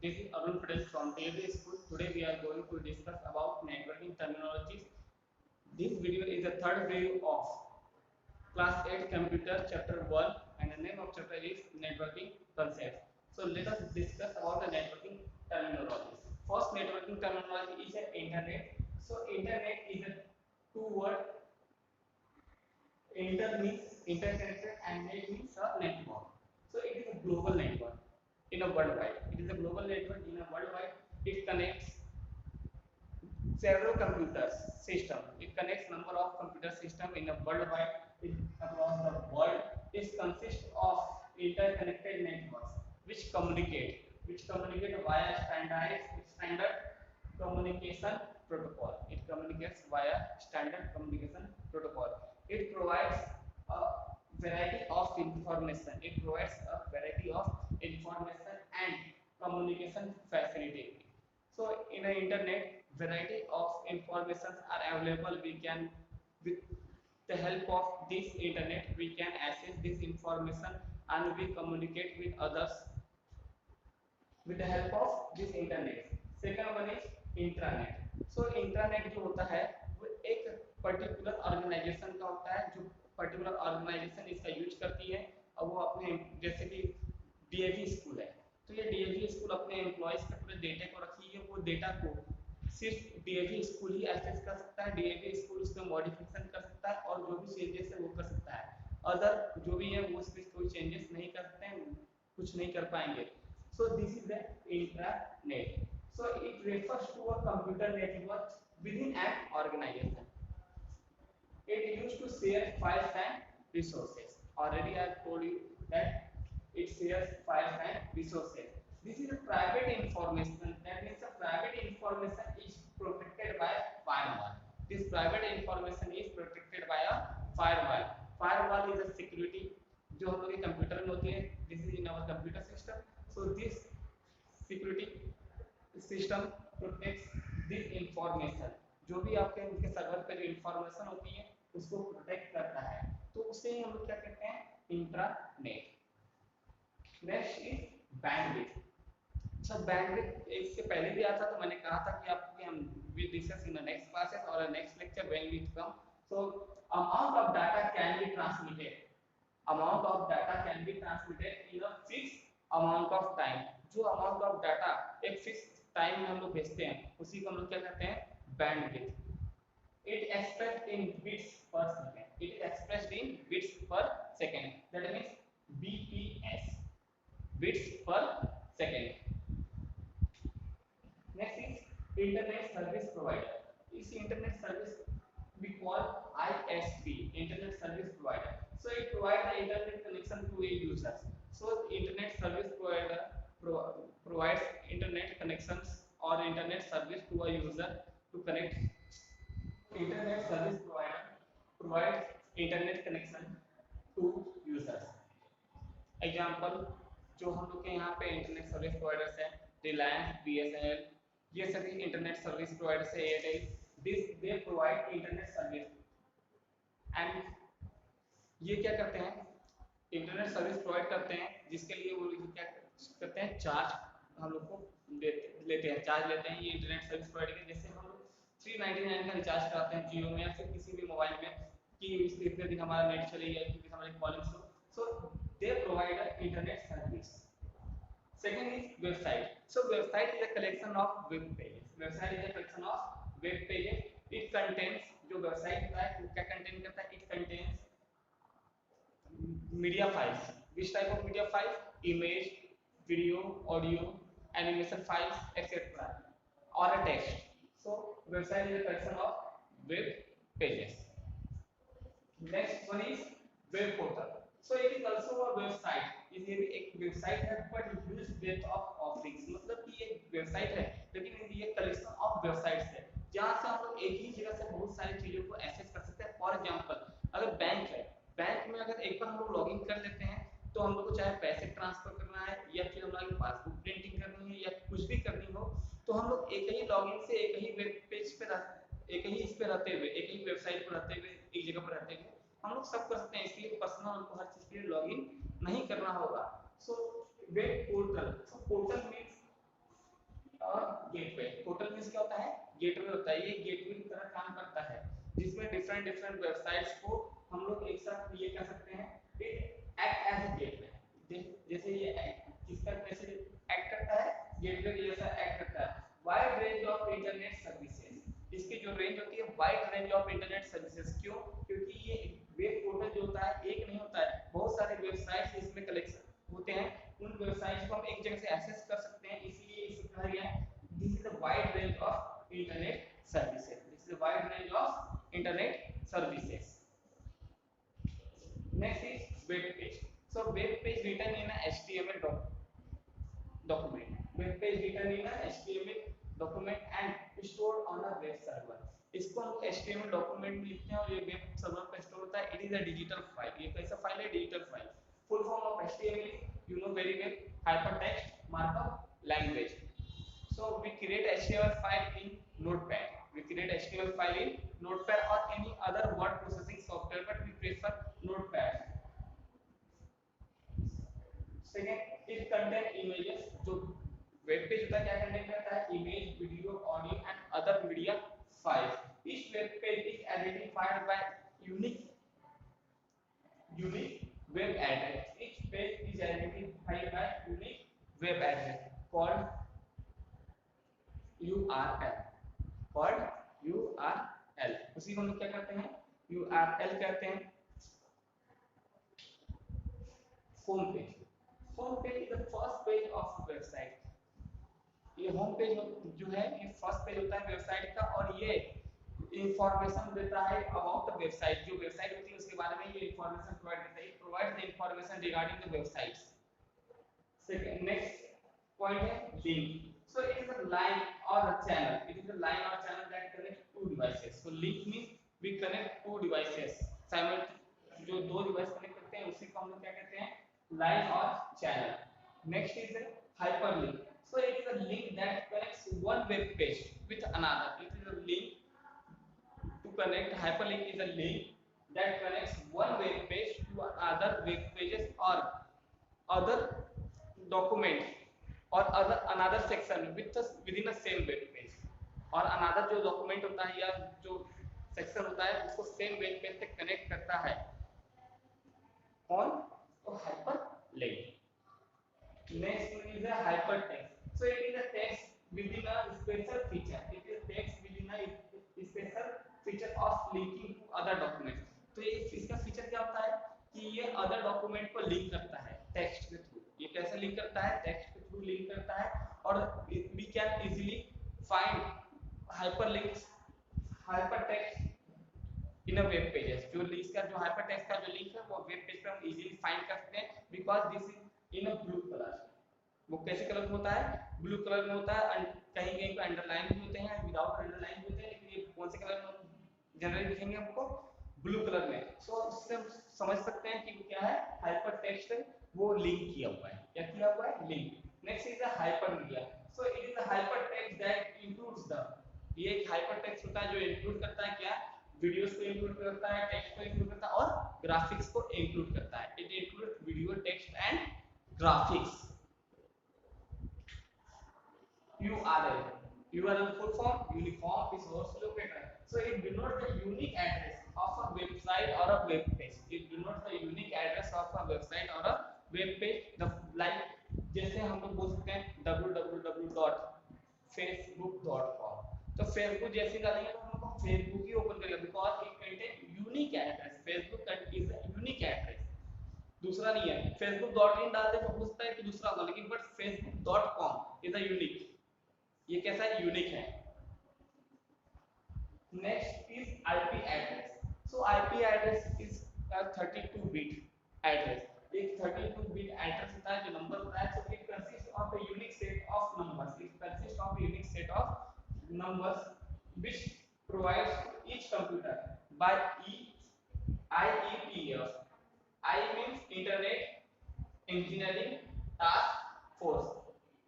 This is Arun Patel from DAV School. Today we are going to discuss about networking terminologies. This video is the third video of Class 8 Computer Chapter 1 and the name of chapter is Networking Concepts. So let us discuss about the networking terminologies. First networking terminology is the Internet. So Internet is a two word. Inter means interconnected and net means a network. So it is a global network in a worldwide. It is a global network in a worldwide. It connects several computers system. It connects number of computer system in a worldwide across the world. It consists of interconnected networks which communicate via standard communication protocol. It communicates via standard communication protocol. It provides a variety of information. It provides a variety of information and communication facility. So in the internet, variety of informations are available. We can, with the help of this internet, we can access this information and we communicate with others with the help of this internet. Second one is intranet. So intranet जो होता है वो एक particular organisation का होता है, जो particular organisation इसका यूज करती है और वो अपने जैसे कि डीएवी स्कूल है, तो ये डीएवी स्कूल अपने एम्प्लॉयज के पूरे डेटा को रखी है। वो डेटा को सिर्फ डीएवी स्कूल ही एक्सेस कर सकता है। डीएवी स्कूल उसमें मॉडिफिकेशन कर सकता है और जो भी चेंजेस है वो कर सकता है। अदर जो भी है वो उसमें कोई चेंजेस नहीं कर सकते हैं, कुछ नहीं कर पाएंगे। So this is the intranet. So it refers to a computer network within an organization. It used to share files and resources. Already I told you that it shares files and resources. This is a private information. That means the private information is protected by firewall. This private information is protected by a firewall. Firewall is a security जो हम लोग के computer में होती है. This is in our computer system. So this security system protects this information. जो भी आपके उनके सर्वर पे जो इंफॉर्मेशन होती है उसको प्रोटेक्ट करता है, तो उसे हम लोग क्या कहते हैं, इंट्रानेट। Next is bandwidth. अच्छा, बैंडविड्थ इससे पहले भी आता, तो मैंने कहा था कि आपके हम will discuss in the next classes और next lecture when we come. So amount of data can be transmitted, amount of data can be transmitted in a fixed amount of time। जो amount of data एक fixed time में हम लोग भेजते हैं उसी को हम लोग क्या कहते हैं, bandwidth. it expressed in bits per second, it is expressed in bits per second, that means bps, bits per second। next is internet service provider। इस internet service we call ISP, internet service provider। So it provides the internet connection to a user. So internet service provider provides internet connections or internet service to a user to connect। internet service provider provides internet connection to users। Example जो हम लोग के यहाँ पे internet service providers हैं, Reliance, BSNL, ये सभी internet service providers है। Airtel, this they provide internet service and ये क्या करते हैं, इंटरनेट सर्विस प्रोवाइड करते हैं, जिसके लिए वो क्या करते हैं, चार्ज हम लोग को लेते हैं, चार्ज लेते हैं ये इंटरनेट सर्विस प्रोवाइडर के। जैसे हम लोग 399 का रिचार्ज कराते हैं जियो में या फिर किसी भी मोबाइल में कि इतने दिन हमारा नेट चलेगा, क्योंकि हमारी कॉलिंग हो, so they provide internet service. Second is website. So website is a collection of web pages. Website is a collection of web pages. It contains, जो website होता है वो क्या contain करता है, it contains media files। which type of media files, image, video, audio, animation files, etc. or a text। so website is a collection of web pages। next one is web portal। so it is also a website। ये भी एक website है but huge breadth of offerings, मतलब कि ये website है लेकिन ये कलेक्शन ऑफ वेबसाइट्स है जहां से हम लोग एक ही जगह से बहुत सारी चीजों को एक्सेस कर सकते हैं। फॉर एग्जांपल अगर बैंक है, बैंक में अगर एक बार हम लोग लॉगिन कर लेते हैं तो हम लोग को चाहे पैसे ट्रांसफर करना है या फिर हमारी पासबुक प्रिंटिंग करनी है या कुछ भी करनी हो, तो हम लोग एक ही लॉगिन से एक ही वेब पेज पे एक ही इस पे रहते हुए, एक ही वेबसाइट पर रहते हुए, एक जगह पर रहते हुए हम लोग सब कर सकते हैं। इसलिए पर्सनल हमको हर चीज के लिए लॉगिन नहीं करना होगा। सो वेब पोर्टल, सो portal means gateway. Portal means क्या होता है, गेटवे होता है। ये गेटवे की तरह काम करता है, जिसमें डिफरेंट डिफरेंट वेबसाइट्स को हम लोग एक साथ ये कह सकते हैं, it act as a gateway. जैसे ये किसका कैसे एक्ट करता है, गेटवे के जैसा एक्ट करता है। Wide range of internet services, इसकी जो रेंज होती है wide range of internet services. क्यों? क्योंकि ये वेब पोर्टल जो होता है एक नहीं होता है, बहुत सारे वेबसाइट्स इसमें कलेक्शन होते हैं। उन वेबसाइट्स को हम एक जगह से एक्सेस कर सकते हैं, इसलिए इसे कहा गया है this is the wide range of internet services. This is the wide range of internet services. Next is web page. So web page written in HTML document. Web page written in a HTML document and stored on a web server. इसको हम HTML document में लिखते हैं और ये web server पे store होता है। It is a digital file. ये कैसा फाइल है? Digital file. Full form of HTML you know very well, hypertext markup language. So we create HTML file in Notepad. We create HTML file in Notepad or any other word processing software, but we prefer Notepad. Second, it contain images. जो web page होता है क्या contain करता है? Image, video, audio and other media files. Each web page is identified by unique web address. Each page is identified by unique web address called URL. Called URL. उसी को हम लोग क्या करते हैं? URL कहते हैं। Home page. Home page is the first page of website. ये होम पेज जो है ये फर्स्ट पेज होता है वेबसाइट का, और ये इंफॉर्मेशन देता है अबाउट द वेबसाइट। जो वेबसाइट होती है उसके बारे में ये इंफॉर्मेशन प्रोवाइड करता है। It provides the information regarding the websites. Second, next point है link. So it is a line or a channel. It is a line or channel that connects two devices. So link means we connect two devices. Simultaneously जो दो device connect करते हैं उसी को हम लोग क्या कहते हैं? Line or channel. Next is a hyperlink. So it is a link that connects one web page with another. It is a link to connect. Hyperlink is a link that connects one web page to other web pages or other documents or other another section within a same web page. और another जो document होता है या जो section होता है उसको same web page से कनेक्ट करता है। कौन? तो hyperlink. Next is a hypertext. So it is a text within a special feature. It is text within a special feature of linking to other document. तो ये इसका फीचर क्या होता है कि ये अदर डॉक्यूमेंट को लिंक करता है टेक्स्ट के थ्रू। ये कैसे लिंक करता है? टेक्स्ट के थ्रू लिंक करता है। और we can easily find hyperlinks, hypertext in a web pages. जो लिंक का जो हाइपरटेक्स्ट का जो लिंक है वो वेब पेज पे हम इजीली फाइंड कर सकते हैं, because this is in a blue colour. वो कैसे कलर में होता है? ब्लू कलर में होता है। कहीं कहीं पे अंडरलाइन भी होते हैं, विदाउट अंडरलाइन भी होते हैं, लेकिन ये कौन से कलर में जनरली दिखेंगे हमको? ब्लू कलर में। सो इससे हम समझ सकते हैं कि वो क्या है? हाइपरटेक्स्ट है, वो लिंक किया हुआ है। क्या किया हुआ है? Link. Next is the hypermedia. So it is the hypertext that includes the, ये एक हाइपरटेक्स्ट होता है जो इंक्लूड करता है क्या? वीडियोस को इंक्लूड करता है, टेक्स्ट को इंक्लूड करता है और ग्राफिक्स को इंक्लूड करता है। It includes video, text and graphics. URL full form Uniform Resource Locator. So it denotes the unique address of a website or a web page. It denotes the unique address of a website or a web page. The like जैसे हम लोग बोल सकते हैं www.facebook.com। तो Facebook जैसे डालेंगे तो हम लोग Facebook ही ओपन करेंगे, because it contains unique address. Facebook is a unique address, दूसरा नहीं है। facebook.in डाल दे तो हो सकता है कि दूसरा होगा, लेकिन but facebook.com is a unique. ये कैसा है? यूनिक है। Next is IP address. So IP address is a 32 bit address. एक 32 बिट एड्रेस होता है जो नंबर होता है। So it consist of a unique set of numbers. It consist of a unique set of numbers which provides to each computer by IETF. I means Internet Engineering Task Force.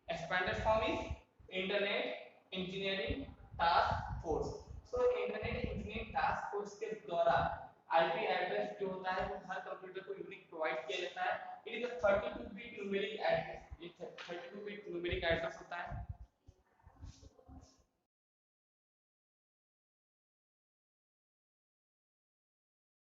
Expanded form is Internet Engineering Task Force. So Internet Engineering Task Force के द्वारा IP address जो होता है वो हर computer को unique provide किया जाता है। It is a 32 bit numeric address. ये 32 बिट न्यूमेरिक एड्रेस होता है।